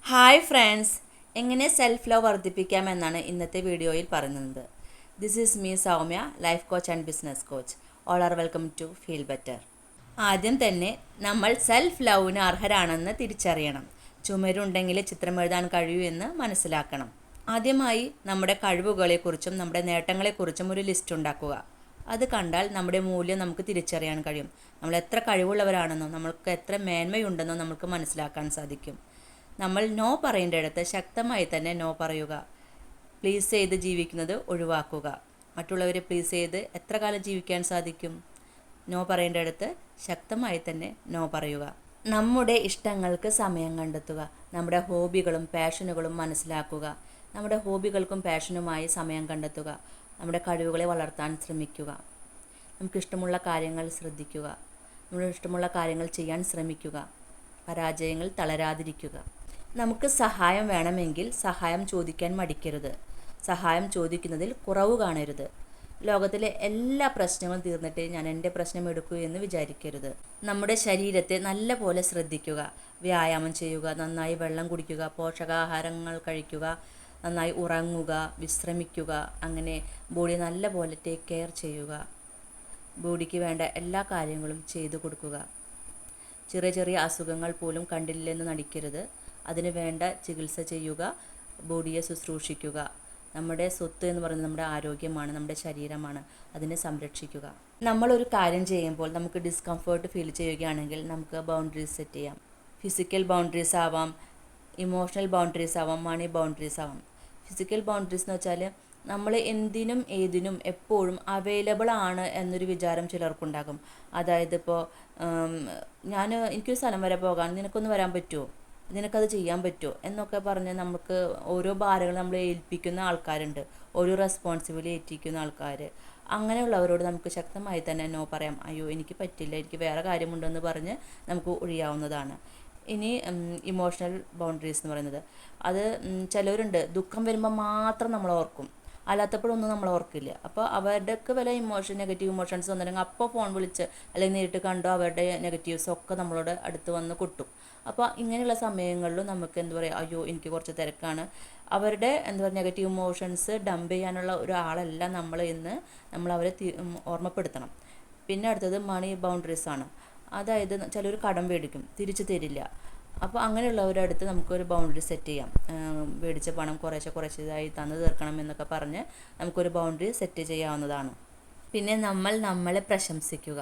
Hi friends, എങ്ങനെ self love വർദ്ധിപ്പിക്കാമെന്നാണ് ഇന്നത്തെ വീഡിയോയിൽ പറയുന്നത്. This is me Soumya, life coach and business coach. All are welcome to feel better. ആദ്യം തന്നെ നമ്മൾ സെൽഫ് ലവിന് അർഹരാണെന്ന് തിരിച്ചറിയണം. ചുമരുണ്ടെങ്കിൽ ചിത്രം എഴുതാൻ കഴിയൂ എന്ന് മനസ്സിലാക്കണം. ആദ്യമായി നമ്മുടെ കഴിവുകളെക്കുറിച്ചും നമ്മുടെ നേട്ടങ്ങളെക്കുറിച്ചും ഒരു ലിസ്റ്റ് ഉണ്ടാക്കുക. അത് കണ്ടാൽ നമ്മുടെ മൂല്യം നമുക്ക് തിരിച്ചറിയാൻ കഴിയും. നമ്മൾ എത്ര കഴിവുള്ളവരാണെന്നോ നമ്മൾക്ക് എത്ര മേന്മയുണ്ടെന്നോ നമുക്ക് മനസ്സിലാക്കാൻ സാധിക്കും. നമ്മൾ നോ പറയേണ്ടിടത്ത് ശക്തമായി തന്നെ നോ പറയുക. പ്ലീസ് ചെയ്ത് ജീവിക്കുന്നത് ഒഴിവാക്കുക. മറ്റുള്ളവരെ പ്ലീസ് ചെയ്ത് എത്ര കാലം ജീവിക്കാൻ സാധിക്കും? നോ പറയേണ്ടിടത്ത് ശക്തമായി തന്നെ നോ പറയുക. നമ്മുടെ ഇഷ്ടങ്ങൾക്ക് സമയം കണ്ടെത്തുക. നമ്മുടെ ഹോബികളും പാഷനുകളും മനസ്സിലാക്കുക. നമ്മുടെ ഹോബികൾക്കും പാഷനുമായി സമയം കണ്ടെത്തുക. നമ്മുടെ കഴിവുകളെ വളർത്താൻ ശ്രമിക്കുക. നമുക്കിഷ്ടമുള്ള കാര്യങ്ങൾ ശ്രദ്ധിക്കുക. നമ്മുടെ ഇഷ്ടമുള്ള കാര്യങ്ങൾ ചെയ്യാൻ ശ്രമിക്കുക. പരാജയങ്ങൾ തളരാതിരിക്കുക. നമുക്ക് സഹായം വേണമെങ്കിൽ സഹായം ചോദിക്കാൻ മടിക്കരുത്. സഹായം ചോദിക്കുന്നതിൽ കുറവ് കാണരുത്. ലോകത്തിലെ എല്ലാ പ്രശ്നങ്ങളും തീർന്നിട്ട് ഞാൻ എൻ്റെ പ്രശ്നം എടുക്കൂ എന്ന് വിചാരിക്കരുത്. നമ്മുടെ ശരീരത്തെ നല്ല പോലെ ശ്രദ്ധിക്കുക. വ്യായാമം ചെയ്യുക, നന്നായി വെള്ളം കുടിക്കുക, പോഷകാഹാരങ്ങൾ കഴിക്കുക, നന്നായി ഉറങ്ങുക, വിശ്രമിക്കുക. അങ്ങനെ ബോഡി നല്ല പോലെ ടേക്ക് കെയർ ചെയ്യുക. ബോഡിക്ക് വേണ്ട എല്ലാ കാര്യങ്ങളും ചെയ്തു കൊടുക്കുക. ചെറിയ ചെറിയ അസുഖങ്ങൾ പോലും കണ്ടില്ലെന്ന് നടിക്കരുത്. അതിന് വേണ്ട ചികിത്സ ചെയ്യുക. ബോഡിയെ ശുശ്രൂഷിക്കുക. നമ്മുടെ സ്വത്ത് എന്ന് പറയുന്നത് നമ്മുടെ ആരോഗ്യമാണ്, നമ്മുടെ ശരീരമാണ്. അതിനെ സംരക്ഷിക്കുക. നമ്മളൊരു കാര്യം ചെയ്യുമ്പോൾ നമുക്ക് ഡിസ്കംഫേർട്ട് ഫീൽ ചെയ്യുകയാണെങ്കിൽ നമുക്ക് ബൗണ്ടറീസ് സെറ്റ് ചെയ്യാം. ഫിസിക്കൽ ബൗണ്ടറീസ് ആവാം, ഇമോഷണൽ ബൗണ്ടറീസ് ആവാം, മണി ബൗണ്ടറീസ് ആവാം. ഫിസിക്കൽ ബൗണ്ടറീസ് എന്ന് വെച്ചാൽ നമ്മൾ എന്തിനും ഏതിനും എപ്പോഴും അവൈലബിൾ ആണ് എന്നൊരു വിചാരം ചിലർക്കുണ്ടാകും. അതായത് ഇപ്പോൾ എനിക്കൊരു സ്ഥലം വരെ പോകാൻ നിനക്കൊന്ന് വരാൻ പറ്റുമോ, നിനക്കത് ചെയ്യാൻ പറ്റുമോ എന്നൊക്കെ പറഞ്ഞ് നമുക്ക് ഓരോ ഭാരങ്ങൾ നമ്മൾ ഏൽപ്പിക്കുന്ന ആൾക്കാരുണ്ട്, ഓരോ റെസ്പോൺസിബിലിറ്റി ഏൽപ്പിക്കുന്ന ആൾക്കാർ. അങ്ങനെയുള്ളവരോട് നമുക്ക് ശക്തമായി തന്നെ നോ പറയാം. അയ്യോ എനിക്ക് പറ്റില്ല, എനിക്ക് വേറെ കാര്യമുണ്ടെന്ന് പറഞ്ഞ് നമുക്ക് ഒഴിയാവുന്നതാണ്. ഇനി ഇമോഷണൽ ബൗണ്ടറീസ് എന്ന് പറയുന്നത്, അത് ചിലവരുണ്ട് ദുഃഖം വരുമ്പോൾ മാത്രം നമ്മൾ ഓർക്കും, അല്ലാത്തപ്പോഴൊന്നും നമ്മൾ ഓർക്കില്ല. അപ്പോൾ അവരുടെയൊക്കെ വല്ല നെഗറ്റീവ് ഇമോഷൻസ് വന്നിട്ടുണ്ടെങ്കിൽ അപ്പോൾ ഫോൺ വിളിച്ച് അല്ലെങ്കിൽ നേരിട്ട് കണ്ടോ അവരുടെ നെഗറ്റീവ്സ് ഒക്കെ നമ്മളോട് അടുത്ത് വന്ന് കൊട്ടും. അപ്പോൾ ഇങ്ങനെയുള്ള സമയങ്ങളിലും നമുക്ക് എന്താ പറയുക, അയ്യോ എനിക്ക് കുറച്ച് തിരക്കാണ്, അവരുടെ എന്താ പറയുക നെഗറ്റീവ് ഇമോഷൻസ് ഡംപ് ചെയ്യാനുള്ള ഒരാളല്ല നമ്മൾ എന്ന് നമ്മൾ അവരെ ഓർമ്മപ്പെടുത്തണം. പിന്നെ അടുത്തത് മണി ബൗണ്ടറീസ് ആണ്. അതായത് ചിലർ കടം മേടിക്കും, തിരിച്ചു തരില്ല. അപ്പോൾ അങ്ങനെയുള്ളവരുടെ അടുത്ത് നമുക്കൊരു ബൗണ്ടറി സെറ്റ് ചെയ്യാം. മേടിച്ച പണം കുറേശ്ശായി തന്നു തീർക്കണം എന്നൊക്കെ പറഞ്ഞ് നമുക്കൊരു ബൗണ്ടറി സെറ്റ് ചെയ്യാവുന്നതാണ്. പിന്നെ നമ്മൾ നമ്മളെ പ്രശംസിക്കുക.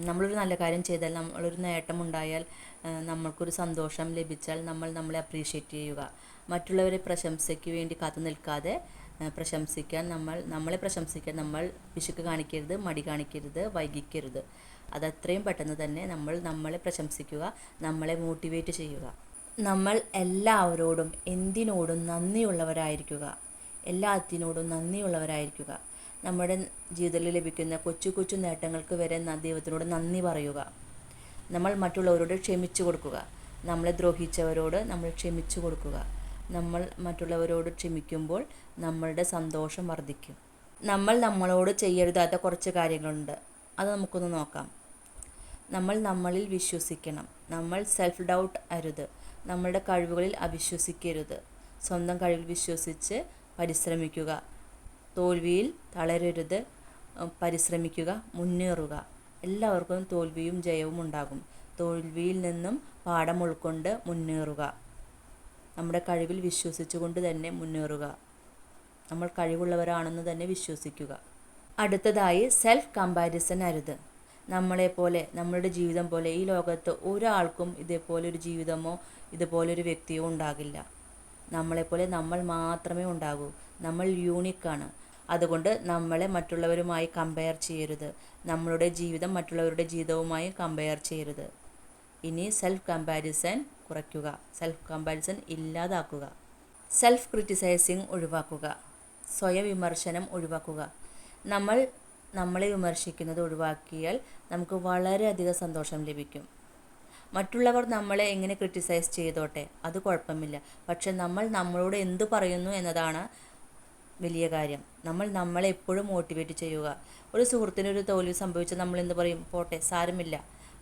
നമ്മളൊരു നല്ല കാര്യം ചെയ്താൽ, നമ്മളൊരു നേട്ടമുണ്ടായാൽ, നമ്മൾക്കൊരു സന്തോഷം ലഭിച്ചാൽ നമ്മൾ നമ്മളെ അപ്രീഷിയേറ്റ് ചെയ്യുക. മറ്റുള്ളവരെ പ്രശംസയ്ക്ക് വേണ്ടി കാത്തു നിൽക്കാതെ നമ്മളെ പ്രശംസിക്കാൻ നമ്മൾ പിശുക്ക് കാണിക്കരുത്, മടി കാണിക്കരുത്, വൈകിക്കരുത്. അതത്രയും പെട്ടെന്ന് തന്നെ നമ്മളെ പ്രശംസിക്കുക, നമ്മളെ മോട്ടിവേറ്റ് ചെയ്യുക. നമ്മൾ എല്ലാവരോടും എന്തിനോടും നന്ദിയുള്ളവരായിരിക്കുക. എല്ലാത്തിനോടും നന്ദിയുള്ളവരായിരിക്കുക. നമ്മുടെ ജീവിതത്തിൽ ലഭിക്കുന്ന കൊച്ചു കൊച്ചു നേട്ടങ്ങൾക്ക് വരെ ദൈവത്തിനോട് നന്ദി പറയുക. നമ്മൾ മറ്റുള്ളവരോട് ക്ഷമിച്ചു കൊടുക്കുക. നമ്മളെ ദ്രോഹിച്ചവരോട് നമ്മൾ ക്ഷമിച്ചു കൊടുക്കുക. നമ്മൾ മറ്റുള്ളവരോട് ക്ഷമിക്കുമ്പോൾ നമ്മളുടെ സന്തോഷം വർദ്ധിക്കും. നമ്മളോട് ചെയ്യരുതാത്ത കുറച്ച് കാര്യങ്ങളുണ്ട്, അത് നമുക്കൊന്ന് നോക്കാം. നമ്മൾ നമ്മളിൽ വിശ്വസിക്കണം. നമ്മൾ സെൽഫ് ഡൗട്ട് അരുത്. നമ്മളുടെ കഴിവുകളിൽ അവിശ്വസിക്കരുത്. സ്വന്തം കഴിവിൽ വിശ്വസിച്ച് പരിശ്രമിക്കുക. തോൽവിയിൽ തളരരുത്. പരിശ്രമിക്കുക, മുന്നേറുക. എല്ലാവർക്കും തോൽവിയും ജയവും ഉണ്ടാകും. തോൽവിയിൽ നിന്നും പാഠം ഉൾക്കൊണ്ട് മുന്നേറുക. നമ്മുടെ കഴിവിൽ വിശ്വസിച്ചുകൊണ്ട് തന്നെ മുന്നേറുക. നമ്മൾ കഴിവുള്ളവരാണെന്ന് തന്നെ വിശ്വസിക്കുക. അടുത്തതായി സെൽഫ് കമ്പാരിസൺ അരുത്. നമ്മളെപ്പോലെ, നമ്മളുടെ ജീവിതം പോലെ ഈ ലോകത്ത് ഒരാൾക്കും ഇതേപോലൊരു ജീവിതമോ ഇതുപോലൊരു വ്യക്തിയോ ഉണ്ടാകില്ല. നമ്മളെപ്പോലെ നമ്മൾ മാത്രമേ ഉണ്ടാകൂ. നമ്മൾ യൂണിക്കാണ്. അതുകൊണ്ട് നമ്മളെ മറ്റുള്ളവരുമായി കമ്പയർ ചെയ്യരുത്. നമ്മളുടെ ജീവിതം മറ്റുള്ളവരുടെ ജീവിതവുമായി കമ്പയർ ചെയ്യരുത്. ഇനി സെൽഫ് കമ്പാരിസൺ കുറയ്ക്കുക. സെൽഫ് കമ്പാരിസൺ ഇല്ലാതാക്കുക. സെൽഫ് ക്രിറ്റിസൈസിങ് ഒഴിവാക്കുക. സ്വയം വിമർശനം ഒഴിവാക്കുക. നമ്മളെ വിമർശിക്കുന്നത് ഒഴിവാക്കിയാൽ നമുക്ക് വളരെയധികം സന്തോഷം ലഭിക്കും. മറ്റുള്ളവർ നമ്മളെ എങ്ങനെ ക്രിറ്റിസൈസ് ചെയ്തോട്ടെ, അത് കുഴപ്പമില്ല. പക്ഷെ നമ്മളോട് എന്തു പറയുന്നു എന്നതാണ് വലിയ കാര്യം. നമ്മളെ എപ്പോഴും മോട്ടിവേറ്റ് ചെയ്യുക. ഒരു സുഹൃത്തിനൊരു തോൽവി സംഭവിച്ചാൽ നമ്മൾ എന്ത് പറയും? പോട്ടെ, സാരമില്ല,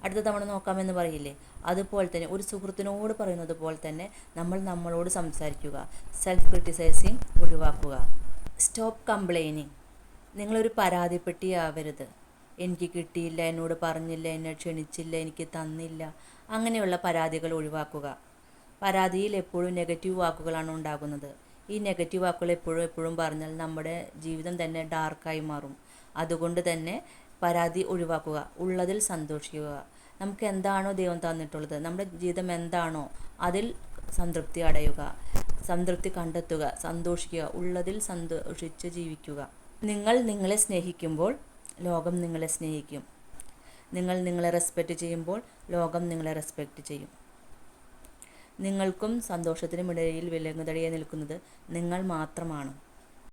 അടുത്ത തവണ നോക്കാമെന്ന് പറയില്ലേ, അതുപോലെ തന്നെ ഒരു സുഹൃത്തിനോട് പറയുന്നത് പോലെ തന്നെ നമ്മൾ നമ്മളോട് സംസാരിക്കുക. സെൽഫ് ക്രിറ്റിസൈസിങ് ഒഴിവാക്കുക. Stop complaining. നിങ്ങളൊരു പരാതിപ്പെട്ടിയാവരുത്. എനിക്ക് കിട്ടിയില്ല, എന്നോട് പറഞ്ഞില്ല, എന്നെ ക്ഷണിച്ചില്ല, എനിക്ക് തന്നില്ല, അങ്ങനെയുള്ള പരാതികൾ ഒഴിവാക്കുക. പരാതിയിൽ എപ്പോഴും നെഗറ്റീവ് വാക്കുകളാണ് ഉണ്ടാകുന്നത്. ഈ നെഗറ്റീവ് വാക്കുകൾ എപ്പോഴും പറഞ്ഞാൽ നമ്മുടെ ജീവിതം തന്നെ ഡാർക്കായി മാറും. അതുകൊണ്ട് തന്നെ പരാതി ഒഴിവാക്കുക. ഉള്ളതിൽ സന്തോഷിക്കുക. നമുക്ക് എന്താണോ ദൈവം തന്നിട്ടുള്ളത്, നമ്മുടെ ജീവിതം എന്താണോ അതിൽ സംതൃപ്തി അടയുക, സംതൃപ്തി കണ്ടെത്തുക, സന്തോഷിക്കുക, ഉള്ളതിൽ സന്തോഷിച്ച് ജീവിക്കുക. നിങ്ങൾ നിങ്ങളെ സ്നേഹിക്കുമ്പോൾ ലോകം നിങ്ങളെ സ്നേഹിക്കും. നിങ്ങൾ നിങ്ങളെ റെസ്പെക്റ്റ് ചെയ്യുമ്പോൾ ലോകം നിങ്ങളെ റെസ്പെക്റ്റ് ചെയ്യും. നിങ്ങൾക്കും സന്തോഷത്തിനും ഇടയിൽ വിലങ്ങുതടിയായി നിൽക്കുന്നത് നിങ്ങൾ മാത്രമാണ്.